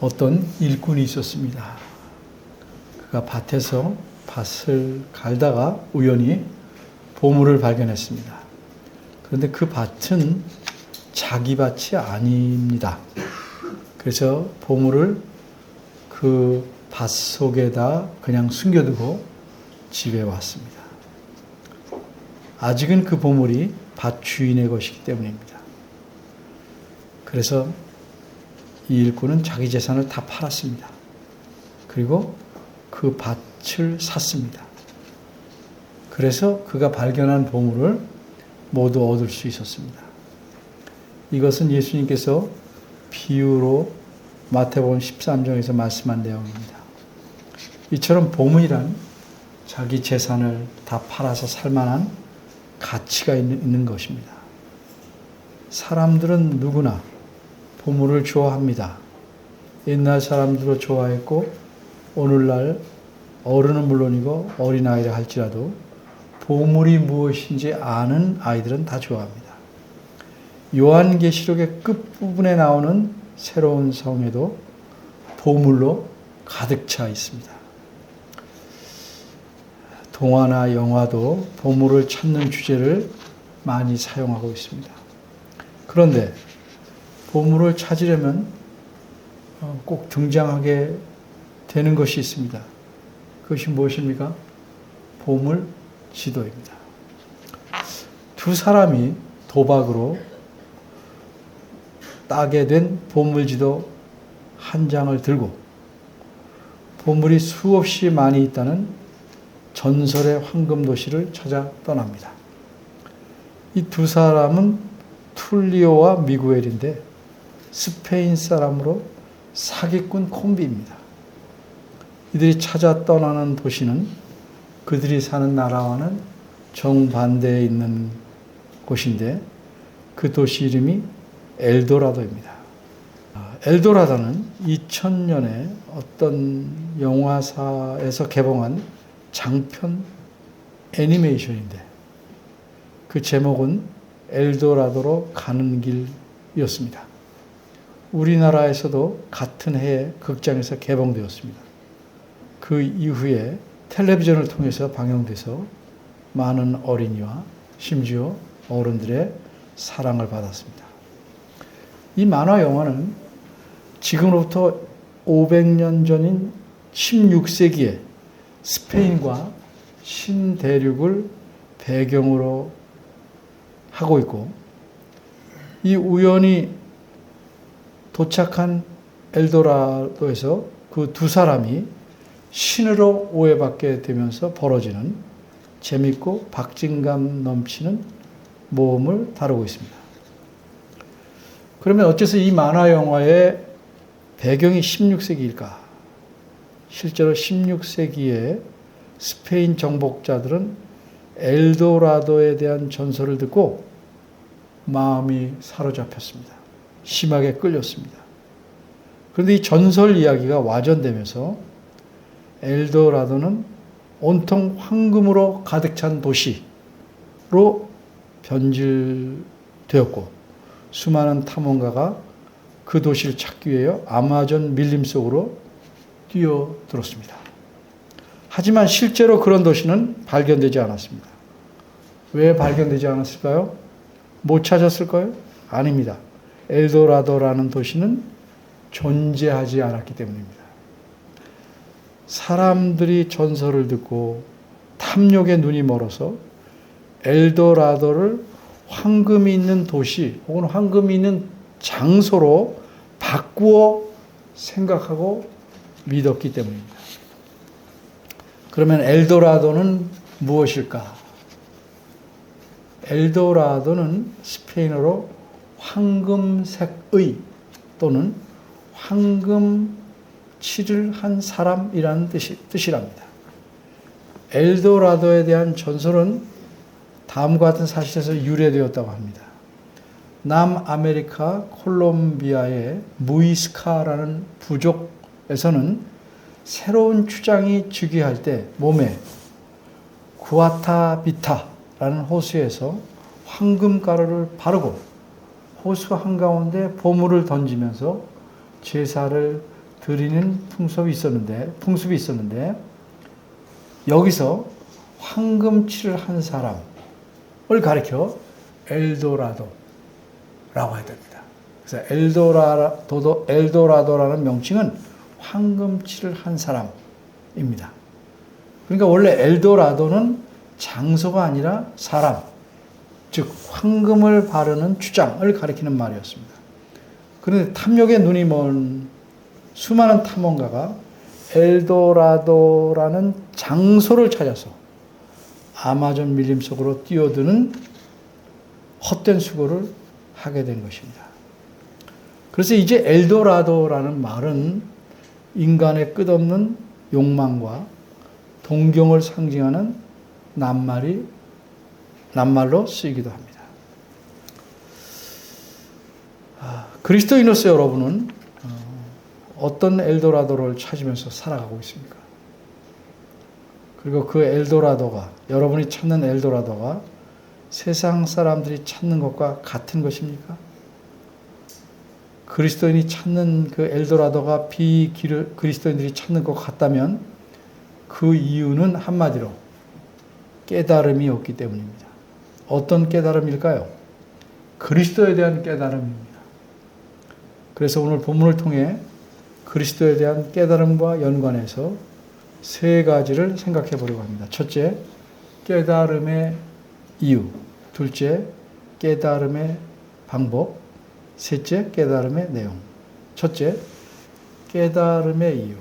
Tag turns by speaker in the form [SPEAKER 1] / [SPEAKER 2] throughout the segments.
[SPEAKER 1] 어떤 일꾼이 있었습니다. 그가 밭에서 밭을 갈다가 우연히 보물을 발견했습니다. 그런데 그 밭은 자기 밭이 아닙니다. 그래서 보물을 그 밭 속에다 그냥 숨겨두고 집에 왔습니다. 아직은 그 보물이 밭 주인의 것이기 때문입니다. 그래서 이 일꾼은 자기 재산을 다 팔았습니다. 그리고 그 밭을 샀습니다. 그래서 그가 발견한 보물을 모두 얻을 수 있었습니다. 이것은 예수님께서 비유로 마태복음 13장에서 말씀한 내용입니다. 이처럼 보물이란 자기 재산을 다 팔아서 살만한 가치가 있는 것입니다. 사람들은 누구나 보물을 좋아합니다. 옛날 사람들도 좋아했고 오늘날 어른은 물론이고 어린아이라 할지라도 보물이 무엇인지 아는 아이들은 다 좋아합니다. 요한계시록의 끝부분에 나오는 새로운 성에도 보물로 가득 차 있습니다. 동화나 영화도 보물을 찾는 주제를 많이 사용하고 있습니다. 그런데 보물을 찾으려면 꼭 등장하게 되는 것이 있습니다. 그것이 무엇입니까? 보물 지도입니다. 두 사람이 도박으로 따게 된 보물 지도 한 장을 들고 보물이 수없이 많이 있다는 전설의 황금 도시를 찾아 떠납니다. 이 두 사람은 툴리오와 미구엘인데 스페인 사람으로 사기꾼 콤비입니다. 이들이 찾아 떠나는 도시는 그들이 사는 나라와는 정반대에 있는 곳인데 그 도시 이름이 엘도라도입니다. 엘도라도는 2000년에 어떤 영화사에서 개봉한 장편 애니메이션인데 그 제목은 엘도라도로 가는 길이었습니다. 우리나라에서도 같은 해에 극장에서 개봉되었습니다. 그 이후에 텔레비전을 통해서 방영돼서 많은 어린이와 심지어 어른들의 사랑을 받았습니다. 이 만화 영화는 지금으로부터 500년 전인 16세기에 스페인과 신대륙을 배경으로 하고 있고 이 우연히 도착한 엘도라도에서 그 두 사람이 신으로 오해받게 되면서 벌어지는 재밌고 박진감 넘치는 모험을 다루고 있습니다. 그러면 어째서 이 만화 영화의 배경이 16세기일까? 실제로 16세기에 스페인 정복자들은 엘도라도에 대한 전설을 듣고 마음이 사로잡혔습니다. 심하게 끌렸습니다. 그런데 이 전설 이야기가 와전되면서 엘도라도는 온통 황금으로 가득 찬 도시로 변질되었고 수많은 탐험가가 그 도시를 찾기 위해 아마존 밀림 속으로 뛰어들었습니다. 하지만 실제로 그런 도시는 발견되지 않았습니다. 왜 발견되지 않았을까요? 못 찾았을까요? 아닙니다. 엘도라도라는 도시는 존재하지 않았기 때문입니다. 사람들이 전설을 듣고 탐욕에 눈이 멀어서 엘도라도를 황금이 있는 도시 혹은 황금이 있는 장소로 바꾸어 생각하고 믿었기 때문입니다. 그러면 엘도라도는 무엇일까? 엘도라도는 스페인어로 황금색의 또는 황금칠을 한 사람이라는 뜻이랍니다. 엘도라도에 대한 전설은 다음과 같은 사실에서 유래되었다고 합니다. 남아메리카 콜롬비아의 무이스카라는 부족에서는 새로운 추장이 즉위할 때 몸에 구아타비타라는 호수에서 황금가루를 바르고 호수 한가운데 보물을 던지면서 제사를 드리는 풍습이 있었는데 여기서 황금칠을 한 사람을 가리켜 엘도라도라고 해야 됩니다. 그래서 엘도라도라는 명칭은 황금칠을 한 사람입니다. 그러니까 원래 엘도라도는 장소가 아니라 사람, 즉 황금을 바르는 주장을 가리키는 말이었습니다. 그런데 탐욕에 눈이 먼 수많은 탐험가가 엘도라도라는 장소를 찾아서 아마존 밀림 속으로 뛰어드는 헛된 수고를 하게 된 것입니다. 그래서 이제 엘도라도라는 말은 인간의 끝없는 욕망과 동경을 상징하는 낱말로 쓰이기도 합니다. 그리스도인으로서 여러분은 어떤 엘도라도를 찾으면서 살아가고 있습니까? 그리고 그 엘도라도가, 여러분이 찾는 엘도라도가 세상 사람들이 찾는 것과 같은 것입니까? 그리스도인이 찾는 그 엘도라도가 비그리스도인들이 찾는 것 같다면 그 이유는 한마디로 깨달음이 없기 때문입니다. 어떤 깨달음일까요? 그리스도에 대한 깨달음입니다. 그래서 오늘 본문을 통해 그리스도에 대한 깨달음과 연관해서 세 가지를 생각해 보려고 합니다. 첫째, 깨달음의 이유. 둘째, 깨달음의 방법. 셋째, 깨달음의 내용. 첫째, 깨달음의 이유.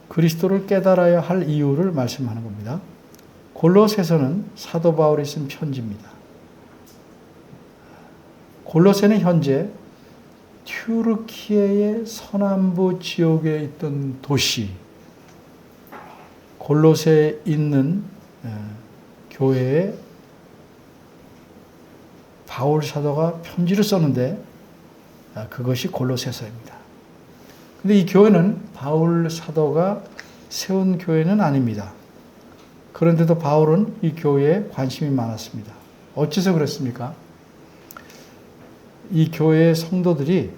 [SPEAKER 1] 그리스도를 깨달아야 할 이유를 말씀하는 겁니다. 골로새서는 사도 바울이 쓴 편지입니다. 골로새는 현재 튀르키예의 서남부 지역에 있던 도시, 골로새에 있는 교회에 바울 사도가 편지를 썼는데 그것이 골로새서입니다. 그런데 이 교회는 바울 사도가 세운 교회는 아닙니다. 그런데도 바울은 이 교회에 관심이 많았습니다. 어째서 그랬습니까? 이 교회의 성도들이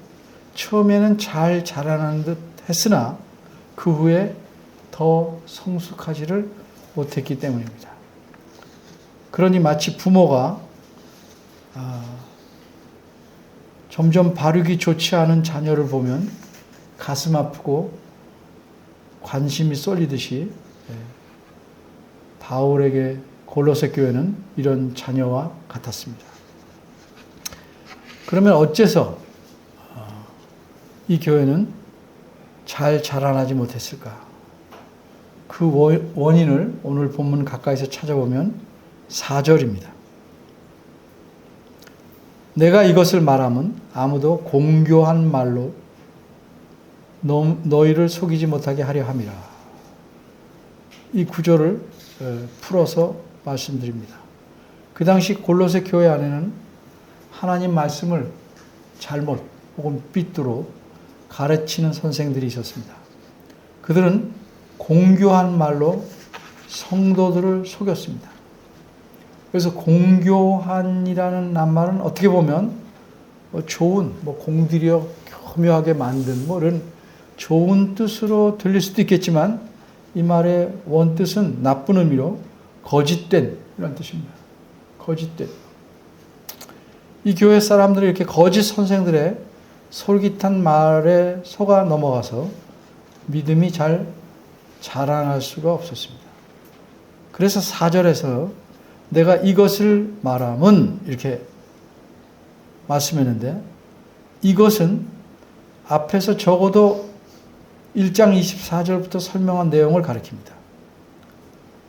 [SPEAKER 1] 처음에는 잘 자라나는 듯 했으나 그 후에 더 성숙하지를 못했기 때문입니다. 그러니 마치 부모가 점점 발육이 좋지 않은 자녀를 보면 가슴 아프고 관심이 쏠리듯이 바울에게 골로새 교회는 이런 자녀와 같았습니다. 그러면 어째서 이 교회는 잘 자라나지 못했을까? 그 원인을 오늘 본문 가까이서 찾아보면 4절입니다. 내가 이것을 말함은 아무도 공교한 말로 너희를 속이지 못하게 하려 함이라. 이 구절을 풀어서 말씀드립니다. 그 당시 골로새 교회 안에는 하나님 말씀을 잘못 혹은 삐뚤어 가르치는 선생들이 있었습니다. 그들은 공교한 말로 성도들을 속였습니다. 그래서 공교한이라는 낱말은 어떻게 보면 좋은, 공들여 교묘하게 만든 이런 좋은 뜻으로 들릴 수도 있겠지만 이 말의 원뜻은 나쁜 의미로 거짓된 이런 뜻입니다. 거짓된. 이 교회 사람들이 이렇게 거짓 선생들의 솔깃한 말에 속아 넘어가서 믿음이 잘 자라날 수가 없었습니다. 그래서 4절에서 내가 이것을 말함은 이렇게 말씀했는데 이것은 앞에서 적어도 1장 24절부터 설명한 내용을 가리킵니다.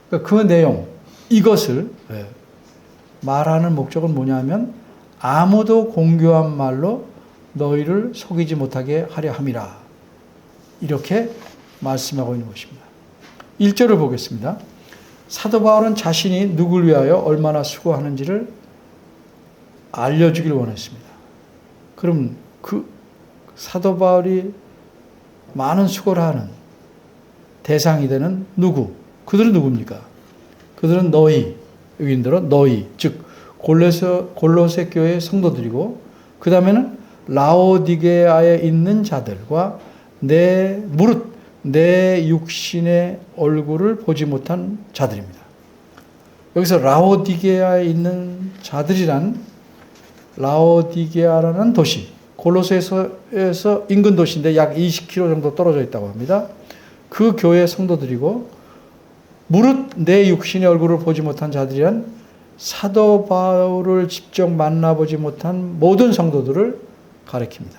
[SPEAKER 1] 그러니까 그 내용, 이것을 말하는 목적은 뭐냐면 아무도 공교한 말로 너희를 속이지 못하게 하려 함이라. 이렇게 말씀하고 있는 것입니다. 1절을 보겠습니다. 사도 바울은 자신이 누구를 위하여 얼마나 수고하는지를 알려주길 원했습니다. 그럼 그 사도 바울이 많은 수고를 하는 대상이 되는 누구? 그들은 누굽니까? 그들은 너희, 여기 있는 대로 너희, 즉 골로새 교회의 성도들이고 그 다음에는 라오디게아에 있는 자들과 무릇 내 육신의 얼굴을 보지 못한 자들입니다. 여기서 라오디게아에 있는 자들이란 라오디게아라는 도시, 골로새에서 인근 도시인데 약 20km 정도 떨어져 있다고 합니다. 그 교회 성도들이고, 무릇 내 육신의 얼굴을 보지 못한 자들이란 사도 바울을 직접 만나보지 못한 모든 성도들을 가리킵니다.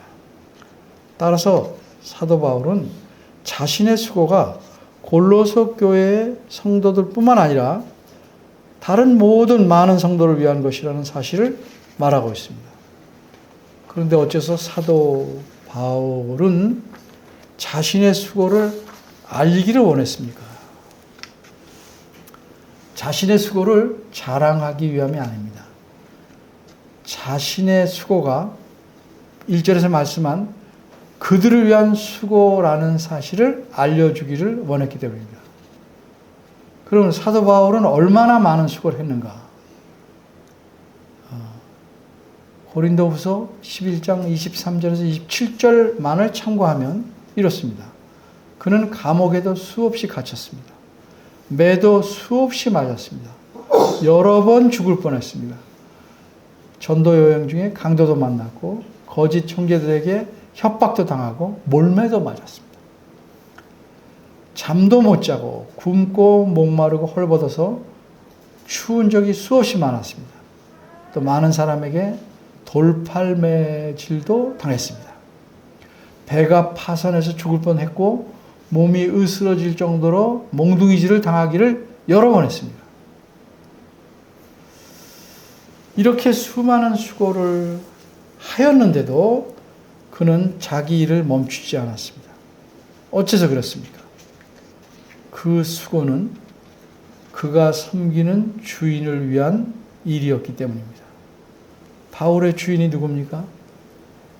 [SPEAKER 1] 따라서 사도 바울은 자신의 수고가 골로새 교회의 성도들뿐만 아니라 다른 모든 많은 성도를 위한 것이라는 사실을 말하고 있습니다. 그런데 어째서 사도 바울은 자신의 수고를 알리기를 원했습니까? 자신의 수고를 자랑하기 위함이 아닙니다. 자신의 수고가 1절에서 말씀한 그들을 위한 수고라는 사실을 알려주기를 원했기 때문입니다. 그러면 사도 바울은 얼마나 많은 수고를 했는가? 고린도후서 11장 23절에서 27절만을 참고하면 이렇습니다. 그는 감옥에도 수없이 갇혔습니다. 매도 수없이 맞았습니다. 여러 번 죽을 뻔했습니다. 전도 여행 중에 강도도 만났고 거짓 형제들에게 협박도 당하고 몰매도 맞았습니다. 잠도 못 자고 굶고 목마르고 헐벗어서 추운 적이 수없이 많았습니다. 또 많은 사람에게 돌팔매질도 당했습니다. 배가 파선해서 죽을 뻔했고 몸이 으스러질 정도로 몽둥이질을 당하기를 여러 번 했습니다. 이렇게 수많은 수고를 하였는데도 그는 자기 일을 멈추지 않았습니다. 어째서 그렇습니까? 그 수고는 그가 섬기는 주인을 위한 일이었기 때문입니다. 바울의 주인이 누굽니까?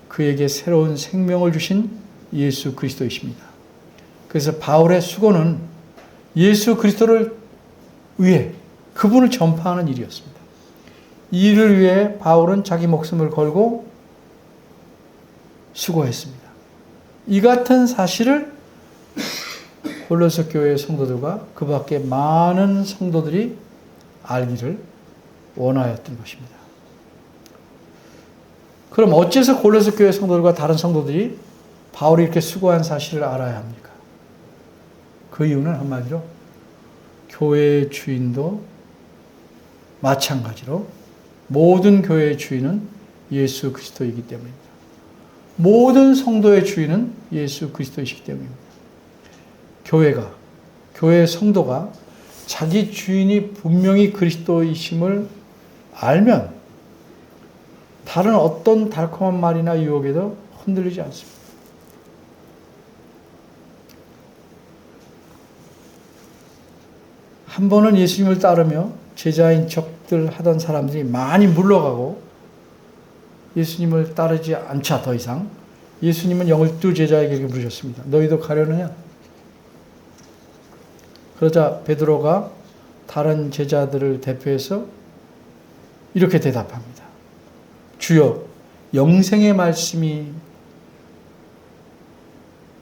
[SPEAKER 1] 그에게 새로운 생명을 주신 예수 그리스도이십니다. 그래서 바울의 수고는 예수 그리스도를 위해 그분을 전파하는 일이었습니다. 이 일을 위해 바울은 자기 목숨을 걸고 수고했습니다. 이 같은 사실을 골로새 교회의 성도들과 그 밖에 많은 성도들이 알기를 원하였던 것입니다. 그럼 어째서 골로새 교회 성도들과 다른 성도들이 바울이 이렇게 수고한 사실을 알아야 합니까? 그 이유는 한마디로 교회의 주인도 마찬가지로 모든 교회의 주인은 예수 그리스도이기 때문입니다. 모든 성도의 주인은 예수 그리스도이시기 때문입니다. 교회의 성도가 자기 주인이 분명히 그리스도이심을 알면 다른 어떤 달콤한 말이나 유혹에도 흔들리지 않습니다. 한 번은 예수님을 따르며 제자인 척들 하던 사람들이 많이 물러가고 예수님을 따르지 않자 더 이상 예수님은 12 제자에게 물으셨습니다. 너희도 가려느냐? 그러자 베드로가 다른 제자들을 대표해서 이렇게 대답합니다. 주여, 영생의 말씀이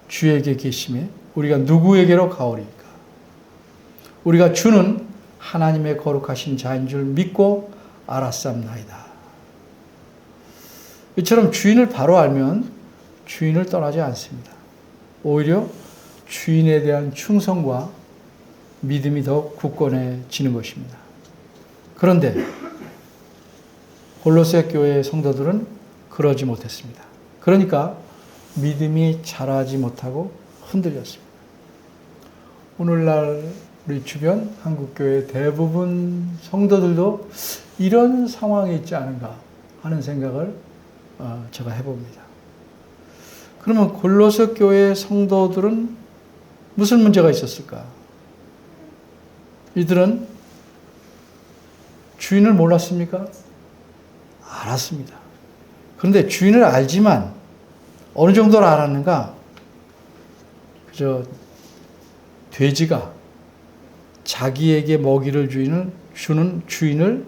[SPEAKER 1] 주에게 계심에 우리가 누구에게로 가오리까? 우리가 주는 하나님의 거룩하신 자인 줄 믿고 알았사옵나이다. 이처럼 주인을 바로 알면 주인을 떠나지 않습니다. 오히려 주인에 대한 충성과 믿음이 더 굳건해지는 것입니다. 그런데 골로새 교회의 성도들은 그러지 못했습니다. 그러니까 믿음이 자라지 못하고 흔들렸습니다. 오늘날 우리 주변 한국교회 대부분 성도들도 이런 상황에 있지 않은가 하는 생각을 제가 해봅니다. 그러면 골로새 교회의 성도들은 무슨 문제가 있었을까? 이들은 주인을 몰랐습니까? 알았습니다. 그런데 주인을 알지만 어느 정도로 알았는가? 그저 돼지가 자기에게 먹이를 주는 주인을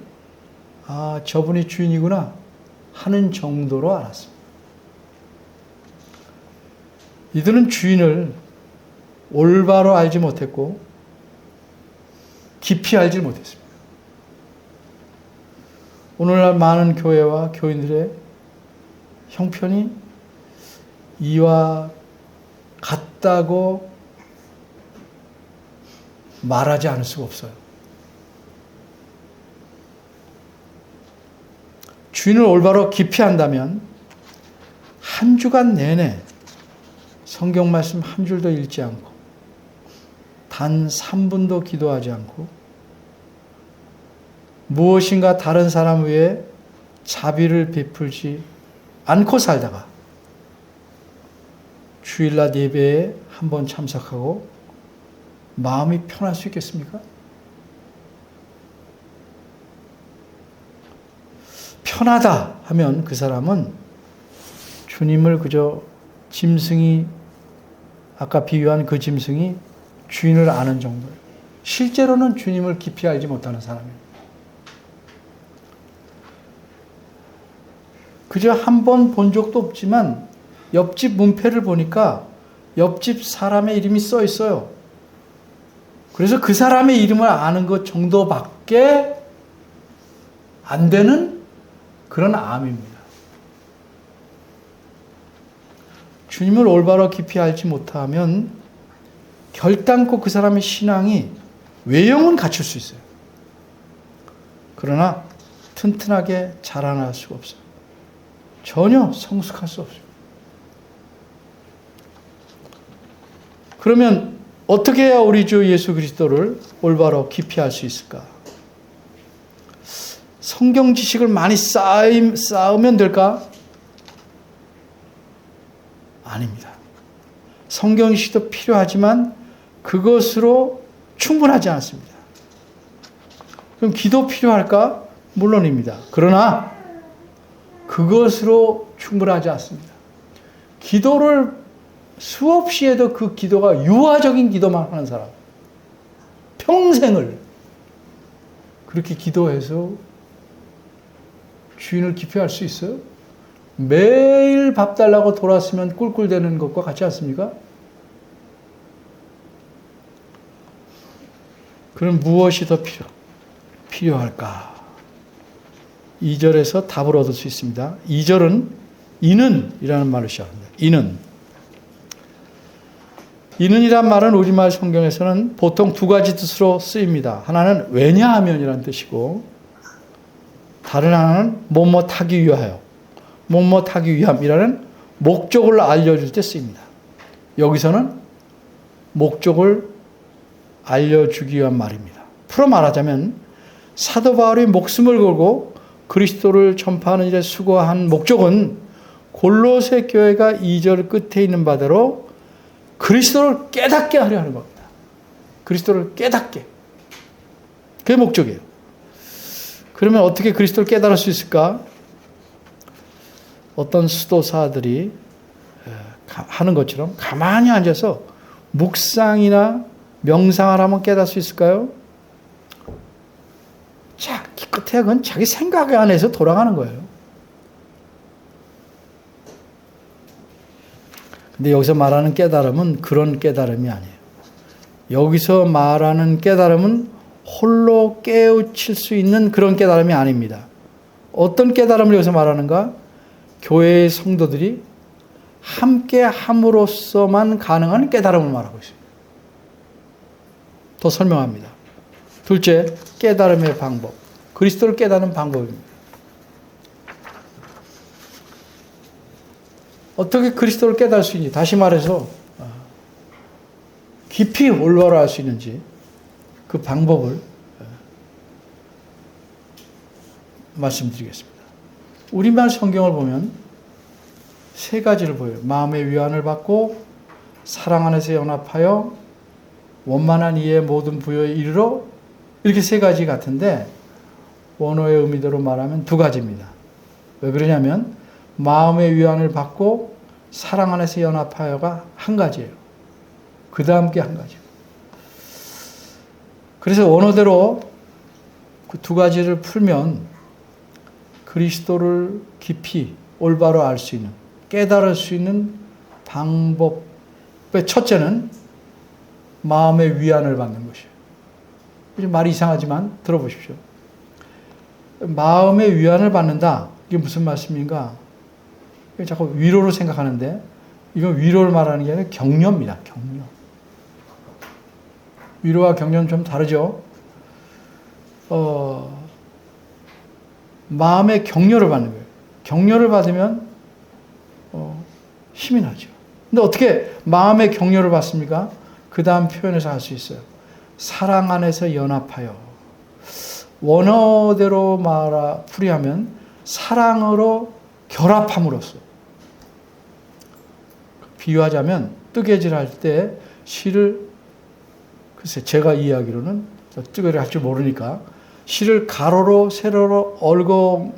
[SPEAKER 1] 저분이 주인이구나 하는 정도로 알았습니다. 이들은 주인을 올바로 알지 못했고 깊이 알지 못했습니다. 오늘날 많은 교회와 교인들의 형편이 이와 같다고 말하지 않을 수가 없어요. 주인을 올바로 깊이 안다면 한 주간 내내 성경 말씀 한 줄도 읽지 않고 단 3분도 기도하지 않고 무엇인가 다른 사람 위에 자비를 베풀지 않고 살다가 주일날 예배에 한번 참석하고 마음이 편할 수 있겠습니까? 편하다 하면 그 사람은 주님을 그저 짐승이, 아까 비유한 그 짐승이 주인을 아는 정도예요. 실제로는 주님을 깊이 알지 못하는 사람이에요. 그저 한 번 본 적도 없지만 옆집 문패를 보니까 옆집 사람의 이름이 써 있어요. 그래서 그 사람의 이름을 아는 것 정도밖에 안 되는 그런 암입니다. 주님을 올바로 깊이 알지 못하면 결단코 그 사람의 신앙이 외형은 갖출 수 있어요. 그러나 튼튼하게 자라날 수가 없어요. 전혀 성숙할 수 없어요. 그러면 어떻게 해야 우리 주 예수 그리스도를 올바로 깊이 알 수 있을까? 성경 지식을 많이 쌓으면 될까? 아닙니다. 성경 지식도 필요하지만 그것으로 충분하지 않습니다. 그럼 기도 필요할까? 물론입니다. 그러나 그것으로 충분하지 않습니다. 기도를 수없이 해도 그 기도가 유아적인 기도만 하는 사람, 평생을 그렇게 기도해서 주인을 깊이 알 수 있어요? 매일 밥 달라고 돌았으면 꿀꿀대는 것과 같지 않습니까? 그럼 무엇이 더 필요할까? 2절에서 답을 얻을 수 있습니다. 2절은 이는 이라는 말을 시작합니다. 이는이란 말은 우리말 성경에서는 보통 두 가지 뜻으로 쓰입니다. 하나는 왜냐하면이라는 뜻이고 다른 하나는 뭐뭐하기 위하여, 뭐뭐하기 위함이라는 목적을 알려줄 때 쓰입니다. 여기서는 목적을 알려주기 위한 말입니다. 풀어 말하자면 사도 바울이 목숨을 걸고 그리스도를 전파하는 일에 수고한 목적은 골로새 교회가 2절 끝에 있는 바대로 그리스도를 깨닫게 하려 하는 겁니다. 그리스도를 깨닫게. 그게 목적이에요. 그러면 어떻게 그리스도를 깨달을 수 있을까? 어떤 수도사들이 하는 것처럼 가만히 앉아서 묵상이나 명상을 하면 깨달을 수 있을까요? 자, 기껏해야 그건 자기 생각 안에서 돌아가는 거예요. 근데 여기서 말하는 깨달음은 그런 깨달음이 아니에요. 여기서 말하는 깨달음은 홀로 깨우칠 수 있는 그런 깨달음이 아닙니다. 어떤 깨달음을 여기서 말하는가? 교회의 성도들이 함께 함으로써만 가능한 깨달음을 말하고 있어요. 더 설명합니다. 둘째, 깨달음의 방법. 그리스도를 깨닫는 방법입니다. 어떻게 그리스도를 깨달을 수 있는지, 다시 말해서 깊이 올바로 알 수 있는지 그 방법을 말씀드리겠습니다. 우리말 성경을 보면 세 가지를 보여요. 마음의 위안을 받고 사랑 안에서 연합하여 원만한 이해의 모든 부여에 이르러, 이렇게 세 가지 같은데 원어의 의미대로 말하면 두 가지입니다. 왜 그러냐면 마음의 위안을 받고 사랑 안에서 연합하여가 한 가지예요. 그 다음 게 한 가지예요. 그래서 원어대로 그 두 가지를 풀면 그리스도를 깊이 올바로 알 수 있는, 깨달을 수 있는 방법의 첫째는 마음의 위안을 받는 것이에요. 말이 이상하지만 들어보십시오. 마음의 위안을 받는다. 이게 무슨 말씀인가? 자꾸 위로로 생각하는데 이건 위로를 말하는 게 아니라 격려입니다. 격려. 위로와 격려는 좀 다르죠. 마음의 격려를 받는 거예요. 격려를 받으면 힘이 나죠. 근데 어떻게 마음의 격려를 받습니까? 그 다음 표현에서 할 수 있어요. 사랑 안에서 연합하여. 원어대로 풀이하면 사랑으로 결합함으로써. 비유하자면 뜨개질 할 때 실을, 글쎄 제가 이해하기로는 뜨개질 할 줄 모르니까 실을 가로로 세로로 얽어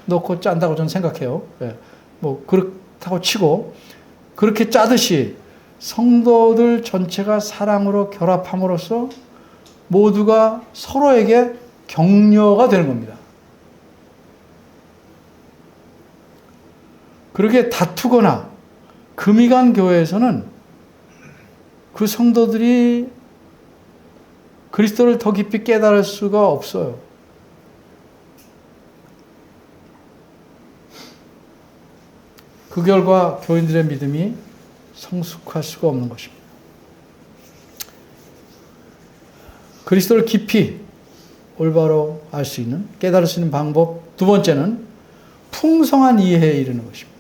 [SPEAKER 1] 놓고 짠다고 저는 생각해요. 예. 뭐 그렇다고 치고 그렇게 짜듯이 성도들 전체가 사랑으로 결합함으로써 모두가 서로에게 격려가 되는 겁니다. 그렇게 다투거나 금이 간 교회에서는 그 성도들이 그리스도를 더 깊이 깨달을 수가 없어요. 그 결과 교인들의 믿음이 성숙할 수가 없는 것입니다. 그리스도를 깊이 올바로 알 수 있는, 깨달을 수 있는 방법 두 번째는 풍성한 이해에 이르는 것입니다.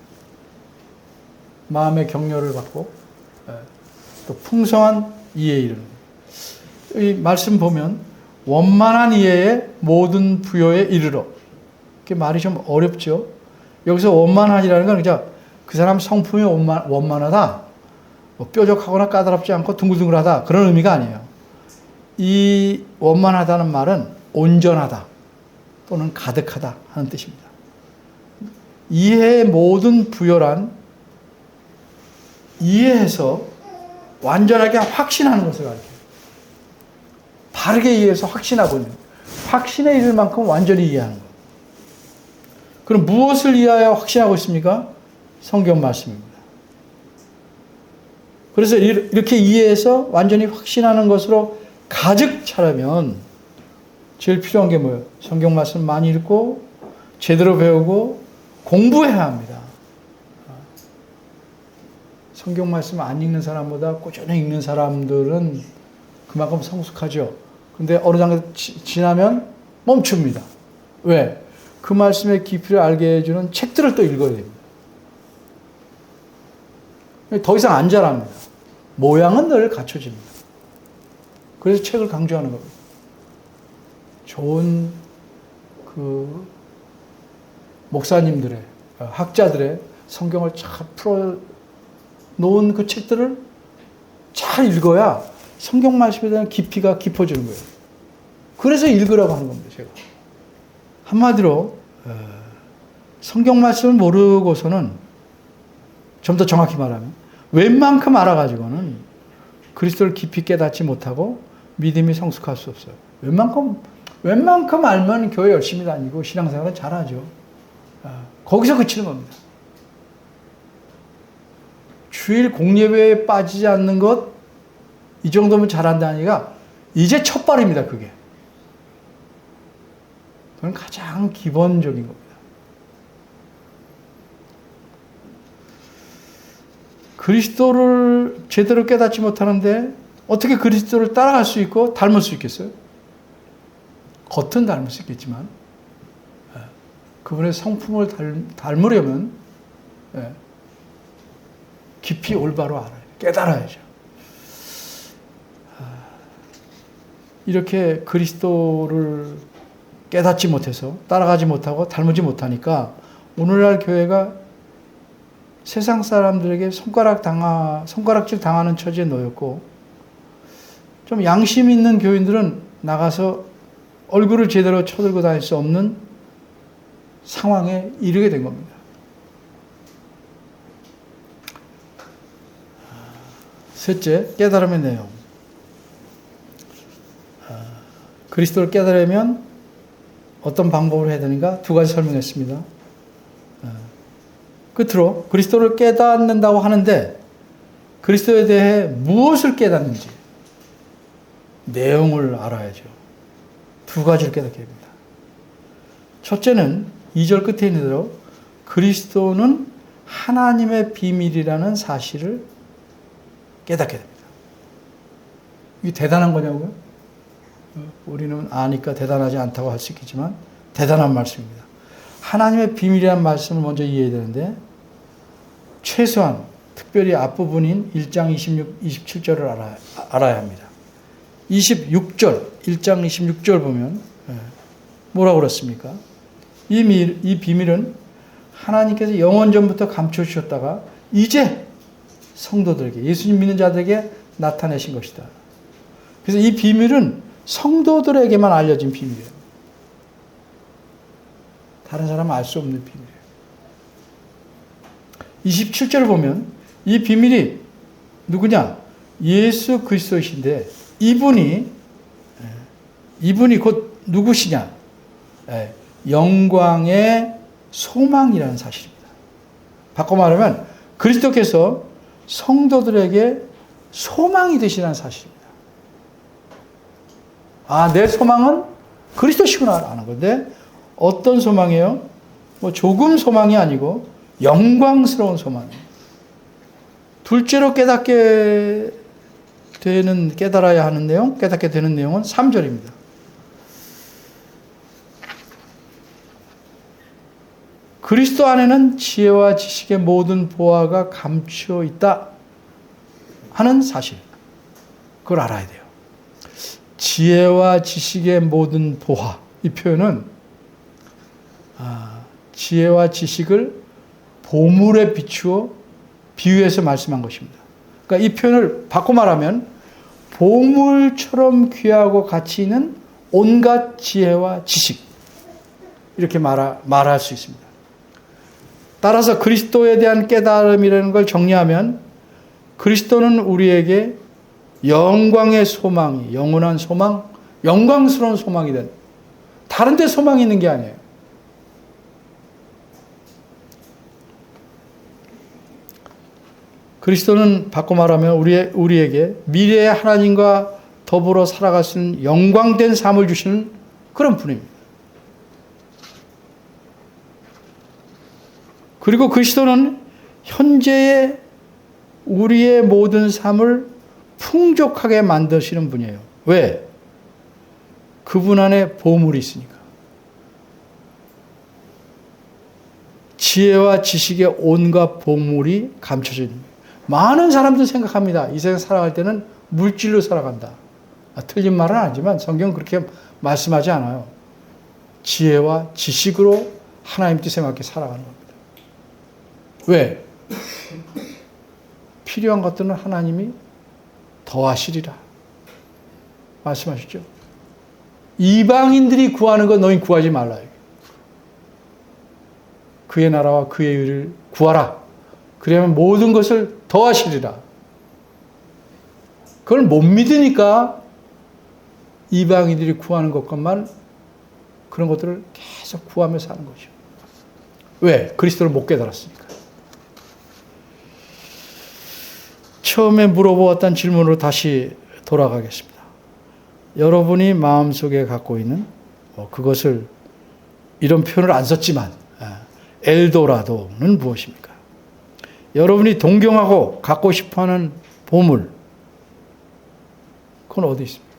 [SPEAKER 1] 마음의 격려를 받고 또 풍성한 이해에 이르는 것입니다. 이 말씀 보면 원만한 이해에 모든 부요에 이르러. 이게 말이 좀 어렵죠. 여기서 원만한이라는 건 그냥 그 사람 성품이 원만하다, 뭐 뾰족하거나 까다롭지 않고 둥글둥글하다 그런 의미가 아니에요. 이 원만하다는 말은 온전하다 또는 가득하다 하는 뜻입니다. 이해의 모든 부요란 이해해서 완전하게 확신하는 것을 가르쳐요. 바르게 이해해서 확신하고 있는, 확신에 이를 만큼 완전히 이해하는 것. 그럼 무엇을 이해하여 확신하고 있습니까? 성경 말씀입니다. 그래서 이렇게 이해해서 완전히 확신하는 것으로 가득 차려면 제일 필요한 게 뭐예요? 성경 말씀 많이 읽고 제대로 배우고 공부해야 합니다. 성경 말씀 안 읽는 사람보다 꾸준히 읽는 사람들은 그만큼 성숙하죠. 근데 어느 장면 지나면 멈춥니다. 왜? 그 말씀의 깊이를 알게 해주는 책들을 또 읽어야 됩니다. 더 이상 안 자랍니다. 모양은 늘 갖춰집니다. 그래서 책을 강조하는 겁니다. 좋은 그 목사님들의, 학자들의 성경을 잘 풀어 놓은 그 책들을 잘 읽어야 성경 말씀에 대한 깊이가 깊어지는 거예요. 그래서 읽으라고 하는 겁니다, 제가. 한마디로 성경 말씀을 모르고서는, 좀 더 정확히 말하면 웬만큼 알아가지고는 그리스도를 깊이 깨닫지 못하고 믿음이 성숙할 수 없어요. 웬만큼 알면 교회 열심히 다니고 신앙생활은 잘하죠. 거기서 그치는 겁니다. 주일 공예배에 빠지지 않는 것, 이 정도면 잘한다니까 이제 첫 발입니다, 그게. 그건 가장 기본적인 겁니다. 그리스도를 제대로 깨닫지 못하는데 어떻게 그리스도를 따라갈 수 있고 닮을 수 있겠어요? 겉은 닮을 수 있겠지만 그분의 성품을 닮으려면 깊이 올바로 알아야 돼요. 깨달아야죠. 이렇게 그리스도를 깨닫지 못해서 따라가지 못하고 닮지 못하니까 오늘날 교회가 세상 사람들에게 손가락질 당하는 처지에 놓였고, 좀 양심 있는 교인들은 나가서 얼굴을 제대로 쳐들고 다닐 수 없는 상황에 이르게 된 겁니다. 셋째, 깨달음의 내용. 그리스도를 깨달으면 어떤 방법으로 해야 되는가? 두 가지 설명했습니다. 끝으로 그리스도를 깨닫는다고 하는데 그리스도에 대해 무엇을 깨닫는지 내용을 알아야죠. 두 가지를 깨닫게 됩니다. 첫째는 2절 끝에 있는 대로 그리스도는 하나님의 비밀이라는 사실을 깨닫게 됩니다. 이게 대단한 거냐고요? 우리는 아니까 대단하지 않다고 할 수 있겠지만 대단한 말씀입니다. 하나님의 비밀이라는 말씀을 먼저 이해해야 되는데 최소한 특별히 앞부분인 1장 27절을 알아야 합니다. 26절, 1장 26절 보면 뭐라고 그렇습니까? 이 비밀은 하나님께서 영원전부터 감춰주셨다가 이제 성도들에게, 예수님 믿는 자들에게 나타내신 것이다. 그래서 이 비밀은 성도들에게만 알려진 비밀이에요. 다른 사람은 알 수 없는 비밀이에요. 27절을 보면 이 비밀이 누구냐? 예수 그리스도이신데 이분이 곧 누구시냐? 영광의 소망이라는 사실입니다. 바꿔 말하면 그리스도께서 성도들에게 소망이 되시라는 사실입니다. 내 소망은 그리스도시구나 하는 건데 어떤 소망이에요? 조금 소망이 아니고 영광스러운 소망이에요. 둘째로 깨닫게 되는 내용은 3절입니다. 그리스도 안에는 지혜와 지식의 모든 보화가 감추어 있다 하는 사실. 그걸 알아야 돼요. 지혜와 지식의 모든 보화. 이 표현은 지혜와 지식을 보물에 비추어 비유해서 말씀한 것입니다. 그러니까 이 표현을 바꿔 말하면 보물처럼 귀하고 가치 있는 온갖 지혜와 지식 이렇게 말할 수 있습니다. 따라서 그리스도에 대한 깨달음이라는 걸 정리하면 그리스도는 우리에게 영광의 소망이, 영원한 소망, 영광스러운 소망이 된 다른 데 소망이 있는 게 아니에요. 그리스도는 바꿔 말하면 우리에게 미래의 하나님과 더불어 살아갈 수 있는 영광된 삶을 주시는 그런 분입니다. 그리고 그리스도는 현재의 우리의 모든 삶을 풍족하게 만드시는 분이에요. 왜? 그분 안에 보물이 있으니까. 지혜와 지식의 온갖 보물이 감춰져 있는 거예요. 많은 사람들 생각합니다. 이 세상 살아갈 때는 물질로 살아간다. 틀린 말은 아니지만 성경은 그렇게 말씀하지 않아요. 지혜와 지식으로 하나님 뜻에 맞게 살아가는 겁니다. 왜? 필요한 것들은 하나님이 더하시리라 말씀하시죠. 이방인들이 구하는 것 너희 구하지 말라. 그의 나라와 그의 의를 구하라. 그러면 모든 것을 더하시리라. 그걸 못 믿으니까 이방인들이 구하는 것만 그런 것들을 계속 구하며 사는 거죠. 왜? 그리스도를 못 깨달았으니까. 처음에 물어보았던 질문으로 다시 돌아가겠습니다. 여러분이 마음속에 갖고 있는 그것을 이런 표현을 안 썼지만 엘도라도는 무엇입니까? 여러분이 동경하고 갖고 싶어하는 보물 그건 어디 있습니까?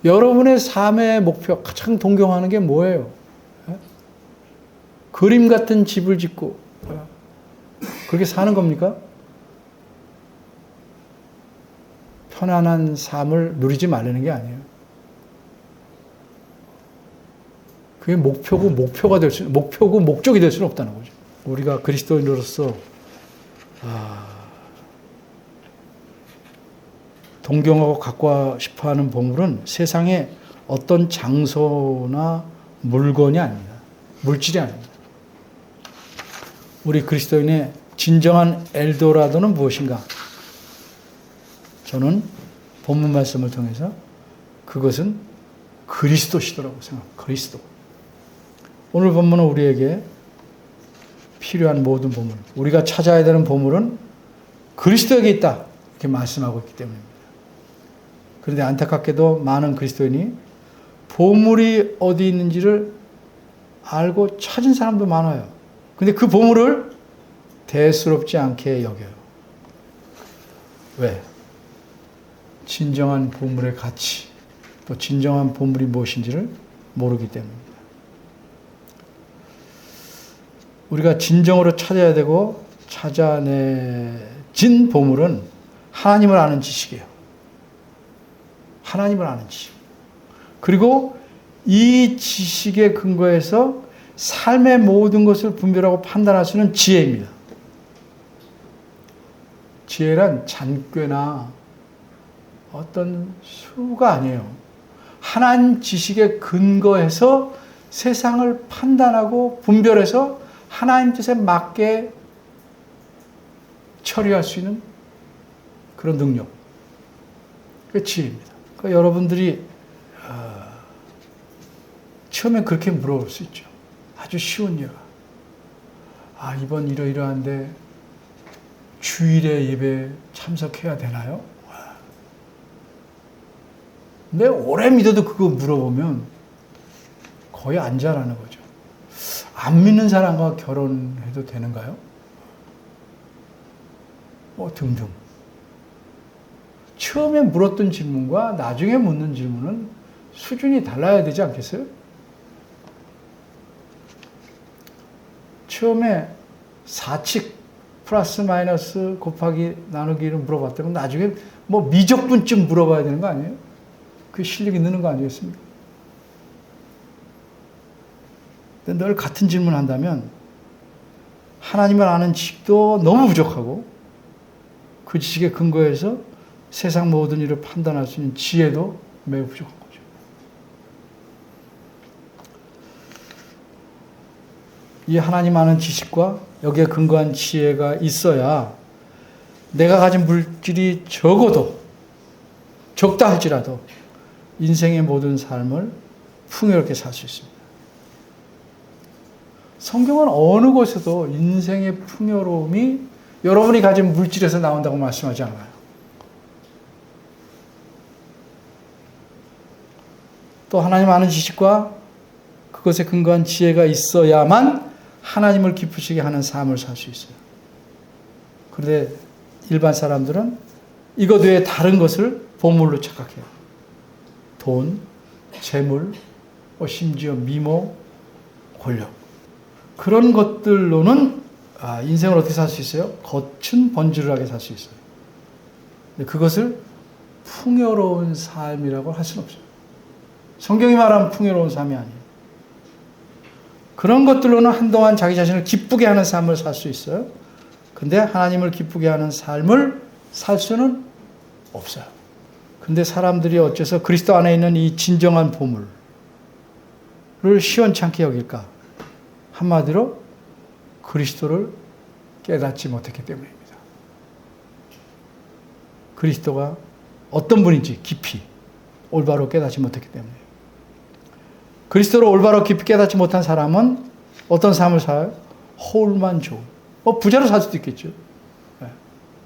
[SPEAKER 1] 여러분의 삶의 목표 가장 동경하는 게 뭐예요? 그림 같은 집을 짓고 그렇게 사는 겁니까? 편안한 삶을 누리지 말라는 게 아니에요. 그게 목표고 목적이 될 수는 없다는 거죠. 우리가 그리스도인으로서 동경하고 갖고 싶어하는 보물은 세상에 어떤 장소나 물건이 아닙니다. 물질이 아닙니다. 우리 그리스도인의 진정한 엘도라도는 무엇인가? 저는 본문 말씀을 통해서 그것은 그리스도시더라고 생각합니다. 그리스도. 오늘 본문은 우리에게 필요한 모든 보물, 우리가 찾아야 되는 보물은 그리스도에게 있다. 이렇게 말씀하고 있기 때문입니다. 그런데 안타깝게도 많은 그리스도인이 보물이 어디 있는지를 알고 찾은 사람도 많아요. 근데 그 보물을 대수롭지 않게 여겨요. 왜? 진정한 보물의 가치, 또 진정한 보물이 무엇인지를 모르기 때문입니다. 우리가 진정으로 찾아야 되고 찾아내진 보물은 하나님을 아는 지식이에요. 하나님을 아는 지식. 그리고 이 지식에 근거해서 삶의 모든 것을 분별하고 판단할 수 있는 지혜입니다. 지혜란 잔꾀나 어떤 수가 아니에요. 하나님 지식에 근거해서 세상을 판단하고 분별해서 하나님 뜻에 맞게 처리할 수 있는 그런 능력. 그게 지혜입니다. 그러니까 여러분들이 처음에 그렇게 물어볼 수 있죠. 아주 쉬운 예가. 이번 이러이러한데 주일에 예배 참석해야 되나요? 근데 오래 믿어도 그거 물어보면 거의 안 잘하는 거죠. 안 믿는 사람과 결혼해도 되는가요? 등등. 처음에 물었던 질문과 나중에 묻는 질문은 수준이 달라야 되지 않겠어요? 처음에 사칙 플러스 마이너스 곱하기 나누기를 물어봤다면 나중에 미적분쯤 물어봐야 되는 거 아니에요? 그게 실력이 느는 거 아니겠습니까? 근데 늘 같은 질문을 한다면 하나님을 아는 지식도 너무 부족하고 그 지식에 근거해서 세상 모든 일을 판단할 수 있는 지혜도 매우 부족한 거죠. 이 하나님 아는 지식과 여기에 근거한 지혜가 있어야 내가 가진 물질이 적다 할지라도 인생의 모든 삶을 풍요롭게 살 수 있습니다. 성경은 어느 곳에도 인생의 풍요로움이 여러분이 가진 물질에서 나온다고 말씀하지 않아요. 또 하나님 아는 지식과 그것에 근거한 지혜가 있어야만 하나님을 기쁘시게 하는 삶을 살 수 있어요. 그런데 일반 사람들은 이것 외에 다른 것을 보물로 착각해요. 돈, 재물, 심지어 미모, 권력. 그런 것들로는 인생을 어떻게 살 수 있어요? 겉은 번지르르하게 살 수 있어요. 근데 그것을 풍요로운 삶이라고 할 수는 없어요. 성경이 말하는 풍요로운 삶이 아니에요. 그런 것들로는 한동안 자기 자신을 기쁘게 하는 삶을 살 수 있어요. 근데 하나님을 기쁘게 하는 삶을 살 수는 없어요. 근데 사람들이 어째서 그리스도 안에 있는 이 진정한 보물을 시원찮게 여길까? 한마디로 그리스도를 깨닫지 못했기 때문입니다. 그리스도가 어떤 분인지 깊이 올바로 깨닫지 못했기 때문에. 그리스도를 올바로 깊이 깨닫지 못한 사람은 어떤 삶을 살아요? 허울만 좋은. 부자로 살 수도 있겠죠.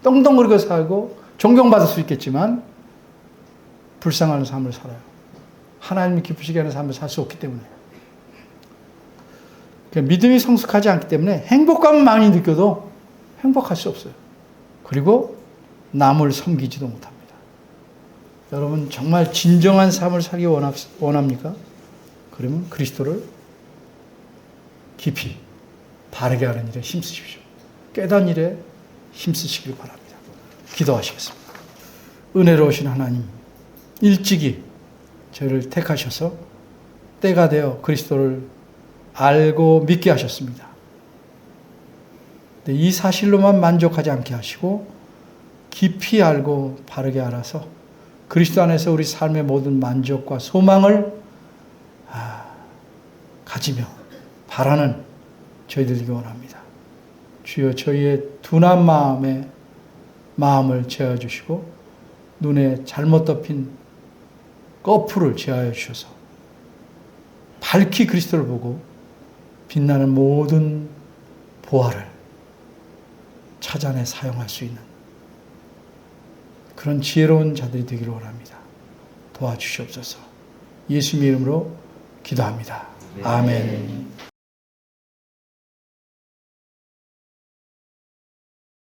[SPEAKER 1] 떵떵거리고 살고 존경받을 수 있겠지만 불쌍한 삶을 살아요. 하나님이 기쁘시게 하는 삶을 살 수 없기 때문에. 믿음이 성숙하지 않기 때문에 행복감은 많이 느껴도 행복할 수 없어요. 그리고 남을 섬기지도 못합니다. 여러분 정말 진정한 삶을 살기 원합니까? 그러면 그리스도를 깊이 바르게 하는 일에 힘쓰십시오. 깨닫는 일에 힘쓰시길 바랍니다. 기도하시겠습니다. 은혜로우신 하나님, 일찍이 저희를 택하셔서 때가 되어 그리스도를 알고 믿게 하셨습니다. 이 사실로만 만족하지 않게 하시고 깊이 알고 바르게 알아서 그리스도 안에서 우리 삶의 모든 만족과 소망을 가지며 바라는 저희들이기 원합니다. 주여 저희의 둔한 마음을 제하여 주시고 눈에 잘못 덮인 꺼풀을 제하여 주셔서 밝히 그리스도를 보고 빛나는 모든 보화를 찾아내 사용할 수 있는 그런 지혜로운 자들이 되기를 원합니다. 도와주시옵소서. 예수님의 이름으로 기도합니다. 아멘.